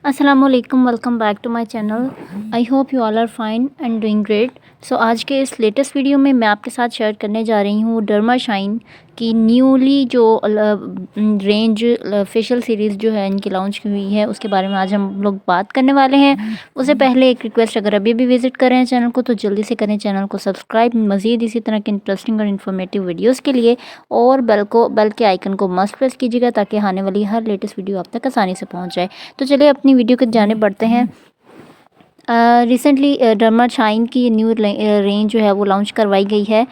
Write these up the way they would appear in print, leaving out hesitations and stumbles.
असलकुम, welcome back to my channel. I hope you all are fine and doing great. So आज के इस latest video में मैं आपके साथ शेयर करने जा रही हूँ डर्मा शाइन की न्यूली जो रेंज फेशियल सीरीज़ जो है इनकी लॉन्च की हुई है, उसके बारे में आज हम लोग बात करने वाले हैं। उससे पहले एक रिक्वेस्ट, अगर अभी भी विज़िट करें हैं चैनल को तो जल्दी से करें चैनल को सब्सक्राइब, मज़ीद इसी तरह के इंटरेस्टिंग और इन्फॉर्मेटिव वीडियोज़ के लिए। और बेल के आइकन को मस्ट प्रेस कीजिएगा ताकि आने वाली हर लेटेस्ट वीडियो आप तक आसानी से पहुँच जाए। तो चलिए अपनी वीडियो की जाने बढ़ते हैं। रिसेंटली डर्मा शाइन की न्यू रेंज जो है वो लॉन्च करवाई गई है,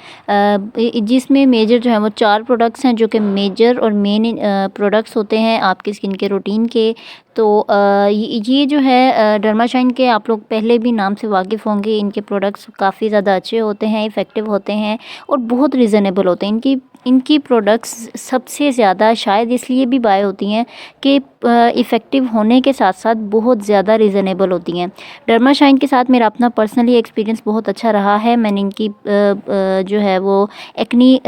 जिसमें मेजर जो है वो 4 प्रोडक्ट्स हैं जो कि मेजर और मेन प्रोडक्ट्स होते हैं आपकी स्किन के रूटीन के। तो ये जो है डर्मा शाइन के, आप लोग पहले भी नाम से वाकिफ़ होंगे। इनके प्रोडक्ट्स काफ़ी ज़्यादा अच्छे होते हैं, इफ़ेक्टिव होते हैं और बहुत रीज़नेबल होते हैं। इनकी प्रोडक्ट्स सबसे ज़्यादा शायद इसलिए भी बाय होती हैं कि इफ़ेक्टिव होने के साथ साथ बहुत ज़्यादा रीज़नेबल होती हैं। डर्मा शाइन के साथ मेरा अपना पर्सनली एक्सपीरियंस बहुत अच्छा रहा है। मैंने इनकी जो है वो एक्नी,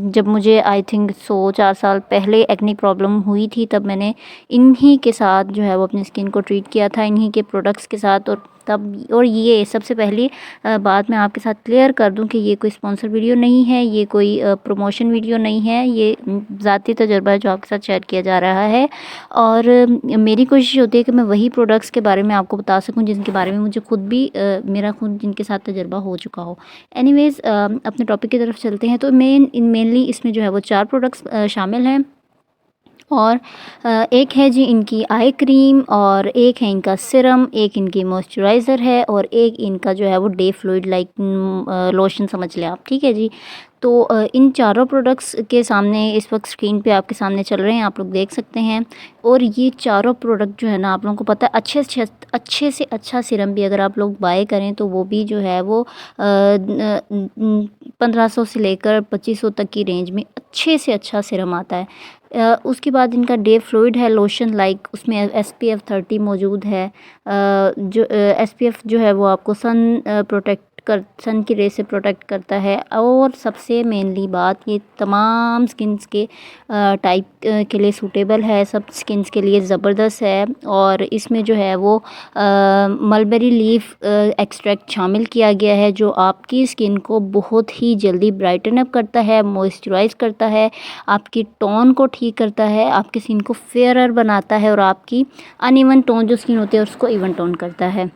जब मुझे आई थिंक 4 साल पहले एक्नी प्रॉब्लम हुई थी, तब मैंने इन्हीं के साथ जो है वो अपनी स्किन को ट्रीट किया था, इन्हीं के प्रोडक्ट्स के साथ। और ये सबसे पहली बात मैं आपके साथ क्लियर कर दूं कि ये कोई स्पॉन्सर वीडियो नहीं है, ये कोई प्रमोशन वीडियो नहीं है, ये ज़ाती तजुर्बा है जो आपके साथ शेयर किया जा रहा है। और मेरी कोशिश होती है कि मैं वही प्रोडक्ट्स के बारे में आपको बता सकूं जिनके बारे में मुझे खुद भी मेरा खुद जिनके साथ तजुर्बा हो चुका हो। एनीवेज़, अपने टॉपिक की तरफ चलते हैं। तो मेनली इसमें जो है वो 4 प्रोडक्ट्स शामिल हैं। और एक है जी इनकी आई क्रीम, और एक है इनका सिरम, एक इनकी मॉइस्चराइज़र है, और एक इनका जो है वो डे फ्लूइड लाइक लोशन समझ लें आप, ठीक है जी। तो इन चारों प्रोडक्ट्स के सामने इस वक्त स्क्रीन पे आपके सामने चल रहे हैं, आप लोग देख सकते हैं। और ये चारों प्रोडक्ट जो है ना, आप लोगों को पता है, अच्छे से अच्छा सिरम भी अगर आप लोग बाय करें तो वो भी जो है वो 1500 से लेकर 2500 तक की रेंज में अच्छे से अच्छा सिरम आता है। उसके बाद इनका डे फ्लूइड है लोशन, लाइक उसमें SPF 30 मौजूद है। जो SPF जो है वो आपको सन की रे से प्रोटेक्ट करता है। और सबसे मेनली बात, ये तमाम स्किन्स के टाइप के लिए सूटेबल है, सब स्किन्स के लिए ज़बरदस्त है। और इसमें जो है वो मलबेरी लीफ एक्सट्रैक्ट शामिल किया गया है, जो आपकी स्किन को बहुत ही जल्दी ब्राइटन अप करता है, मॉइस्चराइज़ करता है, आपकी टोन को ठीक करता है, आपकी स्किन को फेयरर बनाता है, और आपकी अनइवन टोन जो स्किन होती है उसको इवन टोन करता है।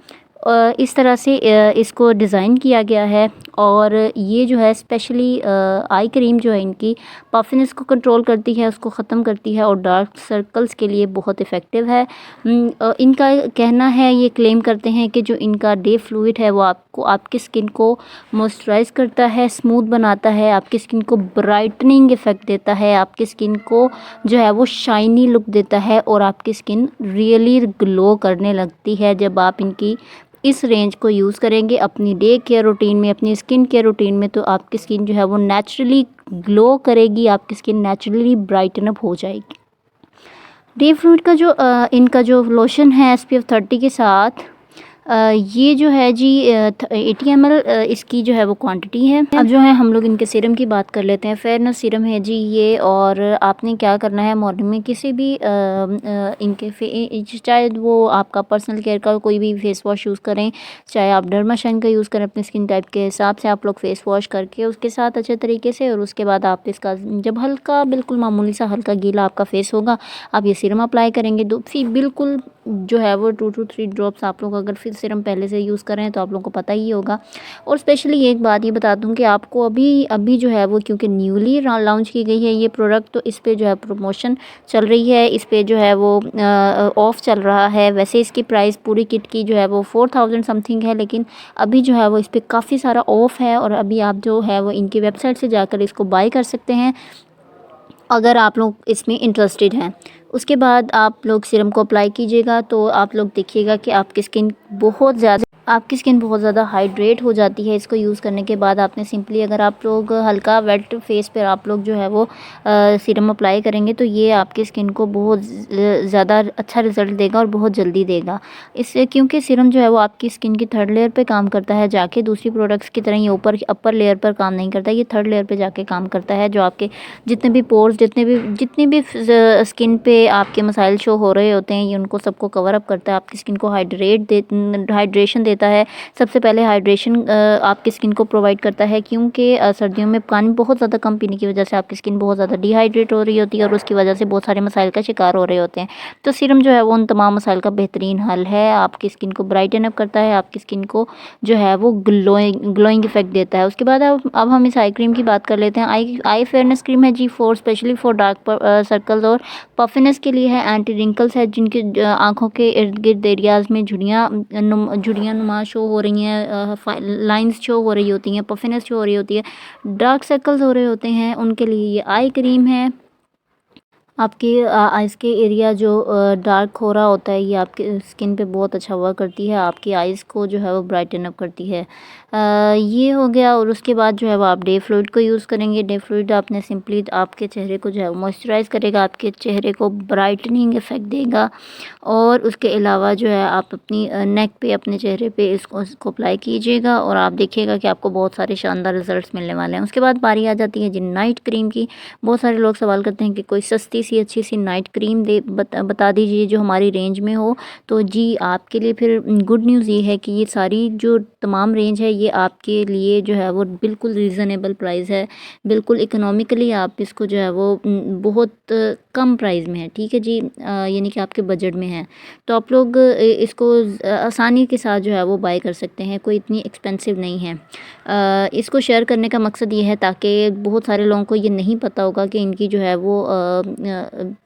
इस तरह से इसको डिज़ाइन किया गया है। और ये जो है स्पेशली आई क्रीम जो है इनकी पफिनेस को कंट्रोल करती है, उसको ख़त्म करती है, और डार्क सर्कल्स के लिए बहुत इफ़ेक्टिव है। इनका कहना है, ये क्लेम करते हैं कि जो इनका डे फ्लूइड है वो आपको आपकी स्किन को मॉइस्चराइज़ करता है, स्मूथ बनाता है, आपकी स्किन को ब्राइटनिंग इफ़ेक्ट देता है, आपकी स्किन को जो है वो शाइनी लुक देता है, और आपकी स्किन रियली ग्लो करने लगती है जब आप इनकी इस रेंज को यूज़ करेंगे अपनी डे केयर रूटीन में, अपनी स्किन केयर रूटीन में। तो आपकी स्किन जो है वो नेचुरली ग्लो करेगी, आपकी स्किन नेचुरली ब्राइटन अप हो जाएगी। डे फ्रूट का जो इनका जो लोशन है SPF 30 के साथ, ये जो है जी 80 ml इसकी जो है वो क्वांटिटी है। अब जो है हम लोग इनके सीरम की बात कर लेते हैं। फेयरनेस सीरम है जी ये, और आपने क्या करना है, मॉर्निंग में किसी भी इनके चाहे वो आपका पर्सनल केयर का कोई भी फेस वॉश यूज़ करें, चाहे आप डर्मा शाइन का यूज़ करें, अपनी स्किन टाइप के हिसाब से आप लोग फेस वॉश करके उसके साथ अच्छे तरीके से, और उसके बाद आप इसका जब हल्का बिल्कुल मामूली सा हल्का गीला आपका फेस होगा, आप ये सीरम अप्लाई करेंगे। फिर बिल्कुल जो है वो 2 to 3 ड्रॉप्स आप लोग अगर फिर सीरम पहले से यूज़ कर रहे हैं तो आप लोगों को पता ही होगा। और स्पेशली एक बात ये बता दूं कि आपको अभी जो है वो, क्योंकि न्यूली लॉन्च की गई है ये प्रोडक्ट, तो इस पे जो है प्रमोशन चल रही है, इस पे जो है वो ऑफ़ चल रहा है। वैसे इसकी प्राइस पूरी किट की जो है वो 4000 समथिंग है, लेकिन अभी जो है वो इस पर काफ़ी सारा ऑफ़ है, और अभी आप जो है वो इनकी वेबसाइट से जाकर इसको बाय कर सकते हैं अगर आप लोग इसमें इंटरेस्टेड हैं। उसके बाद आप लोग सीरम को अप्लाई कीजिएगा तो आप लोग देखिएगा कि आपकी स्किन बहुत ज़्यादा आपकी स्किन बहुत ज़्यादा हाइड्रेट हो जाती है इसको यूज़ करने के बाद। आपने सिंपली अगर आप लोग हल्का वेट फेस पर आप लोग जो है वो सीरम अप्लाई करेंगे तो ये आपकी स्किन को बहुत ज़्यादा अच्छा रिज़ल्ट देगा और बहुत जल्दी देगा। इससे क्योंकि सीरम जो है वो आपकी स्किन की थर्ड लेयर पे काम करता है, जाके दूसरी प्रोडक्ट्स की तरह ये ऊपर अपर लेयर पर काम नहीं करता, ये थर्ड लेयर पे जाके काम करता है। जो आपके जितने भी पोर्स जितने भी स्किन पे आपके मसाइल शो हो रहे होते हैं, ये उनको सबको कवर अप करता है। आपकी स्किन को हाइड्रेशन देता है। सबसे पहले हाइड्रेशन आपकी स्किन को प्रोवाइड करता है, क्योंकि सर्दियों में पानी बहुत ज़्यादा कम पीने की वजह से आपकी स्किन बहुत ज़्यादा डिहाइड्रेट हो रही होती है और उसकी वजह से बहुत सारे मसाइल का शिकार हो रहे होते हैं। तो सीरम जो है वो उन तमाम मसाइल का बेहतरीन हल है। आपकी स्किन को ब्राइटन अप करता है, आपकी स्किन को जो है वो ग्लोइंग इफेक्ट देता है। उसके बाद अब हम इस आई क्रीम की बात कर लेते हैं। आई फेयरनेस क्रीम है जी, स्पेशली फॉर डार्क सर्कल्स और पफिनेस के लिए है। एंटी रिंकल्स है, जिनके आंखों के इर्द गिर्द एरियाज में झुर्रियाँ नुमा शो हो रही हैं, लाइंस शो हो रही होती हैं, पफिनेस शो हो रही होती है, डार्क सर्कल्स हो रहे होते हैं, उनके लिए ये आई क्रीम है। आपके आइज़ के एरिया जो डार्क हो रहा होता है, ये आपके स्किन पे बहुत अच्छा वर्क करती है, आपकी आइज़ को जो है वो ब्राइटन अप करती है। ये हो गया। और उसके बाद जो है वो आप डे फ्लूइड को यूज़ करेंगे। डे फ्लूइड आपने सिंपली आपके चेहरे को जो है वो मॉइस्चराइज़ करेगा, आपके चेहरे को ब्राइटनिंग इफ़ेक्ट देगा। और उसके अलावा जो है आप अपनी नेक पे, अपने चेहरे पे इसको अप्लाई कीजिएगा और आप देखिएगा कि आपको बहुत सारे शानदार रिजल्ट्स मिलने वाले हैं। उसके बाद बारी आ जाती है जी नाइट क्रीम की। बहुत सारे लोग सवाल करते हैं कि कोई सस्ती सी अच्छी सी नाइट क्रीम बता दीजिए जो हमारी रेंज में हो। तो जी आपके लिए फिर गुड न्यूज़ ये है कि ये सारी जो तमाम रेंज है ये आपके लिए जो है वो बिल्कुल रीज़नेबल प्राइस है, बिल्कुल इकोनॉमिकली आप इसको जो है वो बहुत कम प्राइस में है, ठीक है जी, यानी कि आपके बजट में है। तो आप लोग इसको आसानी के साथ जो है वो बाय कर सकते हैं, कोई इतनी एक्सपेंसिव नहीं है। इसको शेयर करने का मकसद ये है ताकि बहुत सारे लोगों को ये नहीं पता होगा कि इनकी जो है वो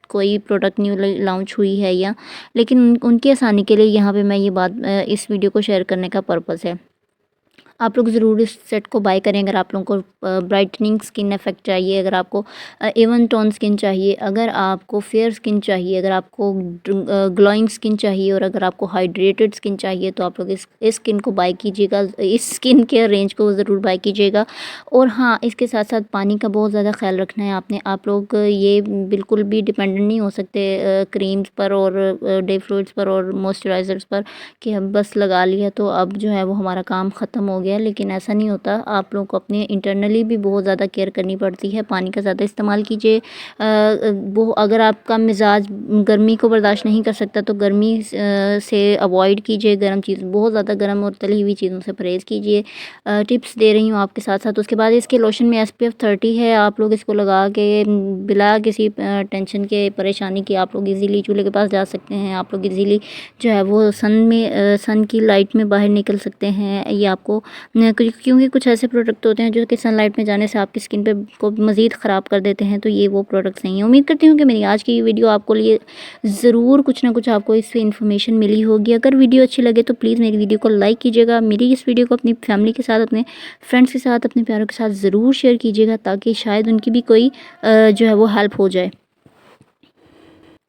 कोई प्रोडक्ट न्यू लॉन्च हुई है या, लेकिन उनकी आसानी के लिए यहाँ पे मैं ये बात इस वीडियो को शेयर करने का पर्पस है। आप लोग ज़रूर इस सेट को बाय करें अगर आप लोगों को ब्राइटनिंग स्किन इफेक्ट चाहिए, अगर आपको इवन टोन स्किन चाहिए, अगर आपको फेयर स्किन चाहिए, अगर आपको ग्लोइंग स्किन चाहिए और अगर आपको हाइड्रेटेड स्किन चाहिए, तो आप लोग इस स्किन को बाय कीजिएगा, इस स्किन केयर रेंज को ज़रूर बाय कीजिएगा। और हाँ, इसके साथ साथ पानी का बहुत ज़्यादा ख्याल रखना है आपने। आप लोग ये बिल्कुल भी डिपेंडेंट नहीं हो सकते क्रीम्स पर और डे फ्लूइड्स पर और मॉइस्चराइज़र्स पर कि हम बस लगा लिया तो अब जो है वो हमारा काम ख़त्म हो गया, लेकिन ऐसा नहीं होता। आप लोग को अपने इंटरनली भी बहुत ज़्यादा केयर करनी पड़ती है। पानी का ज़्यादा इस्तेमाल कीजिए। वो अगर आपका मिजाज गर्मी को बर्दाश्त नहीं कर सकता तो गर्मी से अवॉइड कीजिए, गर्म चीज़ बहुत ज़्यादा गर्म और तली हुई चीज़ों से परहेज़ कीजिए। टिप्स दे रही हूँ आपके साथ साथ। उसके बाद इसके लोशन में SPF 30 है, आप लोग इसको लगा के बिला किसी टेंशन के, परेशानी के आप लोग इजीली चूल्हे के पास जा सकते हैं। आप लोग इजीली जो है वो सन की लाइट में बाहर निकल सकते हैं। ये आपको क्योंकि कुछ ऐसे प्रोडक्ट होते हैं जो कि सनलाइट में जाने से आपकी स्किन पे को मज़ीद ख़राब कर देते हैं, तो ये वो प्रोडक्ट्स नहीं है। उम्मीद करती हूँ कि मेरी आज की वीडियो आपको लिए ज़रूर कुछ ना कुछ आपको इससे इन्फॉर्मेशन मिली होगी। अगर वीडियो अच्छी लगे तो प्लीज़ मेरी वीडियो को लाइक कीजिएगा। मेरी इस वीडियो को अपनी फैमिली के साथ, अपने फ्रेंड्स के साथ, अपने प्यारों के साथ ज़रूर शेयर कीजिएगा ताकि शायद उनकी भी कोई जो है वो हेल्प हो जाए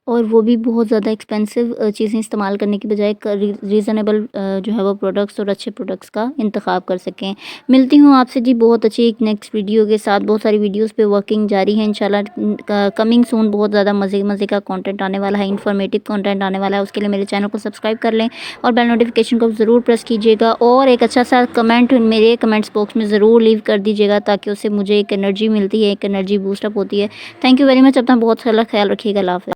और वो भी बहुत ज़्यादा एक्सपेंसिव चीज़ें इस्तेमाल करने की बजाय रीज़नेबल जो है वो प्रोडक्ट्स और अच्छे प्रोडक्ट्स का इंतखाब कर सकें। मिलती हूँ आपसे जी बहुत अच्छी एक नेक्स्ट वीडियो के साथ। बहुत सारी वीडियोस पे वर्किंग जारी है इंशाल्लाह। कमिंग सून बहुत ज़्यादा मज़े का कंटेंट आने वाला है, इन्फॉर्मेटिव कंटेंट आने वाला है। उसके लिए मेरे चैनल को सब्सक्राइब कर लें और बेल नोटिफिकेशन को ज़रूर प्रेस कीजिएगा और एक अच्छा सा कमेंट मेरे कमेंट्स बॉक्स में ज़रूर लीव कर दीजिएगा ताकि उससे मुझे एक एनर्जी मिलती है, एक एनर्जी बूस्टअप होती है। Thank you very much. अपना बहुत सारा ख्याल रखिएगा। अल्लाह हाफ़िज़।